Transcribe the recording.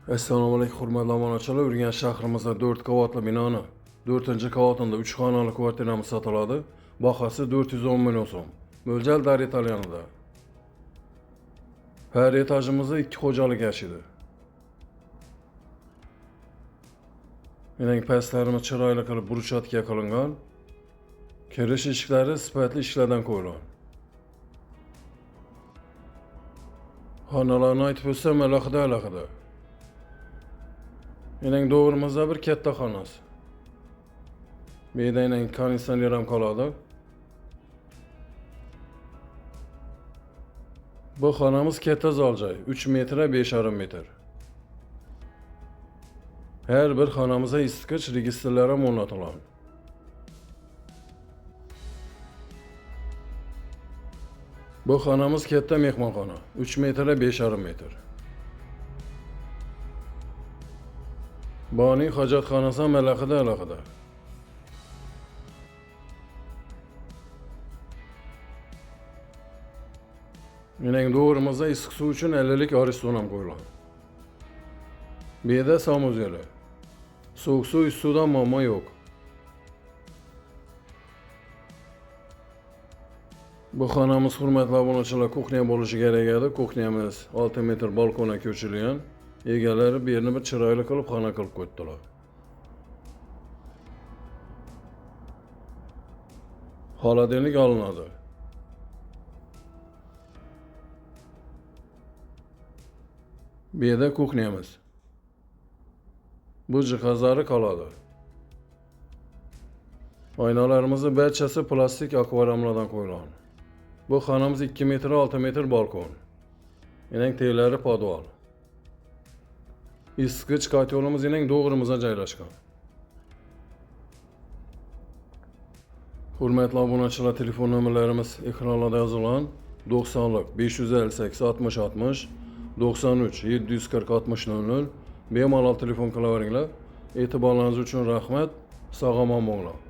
Assalomu alaykum hurmatli obunachilar. Urganch shahrimizda 4 qavatli binoni 4-qavatida 3 xonali kvartiramiz sotiladi. Bahasi 410 million so'm. Mo'ljal dar italyanida. Har etajimizda 2 xo'jalik yashaydi. Mening pastlarimiz chiroyli qilib bruschatka qilingan. Kirish eshiklari sifatli ishlardan qo'yilgan. Xonalarni aytib o'tsam alohida. Mening doğrumuzda bir katta xonasi. Bu yerda mening konditsioner ham qoladi. Bu xonamiz katta zaljoy, 3 metr 5,5 metr. Her bir xonamizda isitgich registrlari ham o'rnatilgan. Bu xonamiz katta mehmonxona, 3 metr 5,5 metr. Bani hojatxonasi ham alohida. Mening doğrumuzda issiq suv uchun 50lik ariston ham qo'yilgan. Bu yerda samozyeli. So'q suv suvdan muammo yo'q. Bu xonamiz hurmatli obunachilar kuxnya bo'lishi kerak edi. Kuxnyamiz 6 metr balkonga ko'chirilgan. Egalari bu yerni bir chiroyli qilib xona qilib qo'ydilar. Xolodilnik olinadi. Bu yerda kuxnyamiz. Bu jihozlari qoladi. Oynalarimizni barchasi plastik akvariumlardan qo'yilgan. Bu xonamiz 2 metr 6 metr balkon. Mening teglari podval. Isitgich kotyolimiz mening doğrumuzda joylashgan. Hurmatli obunachilar, telefon nomerlarimiz ekranlarda yozilgan. 90lik 558 60 60 93 740 60 00 bemalol telefon qilaveringlar. E'tiborlaringiz uchun rahmat. Sog' omon bo'linglar.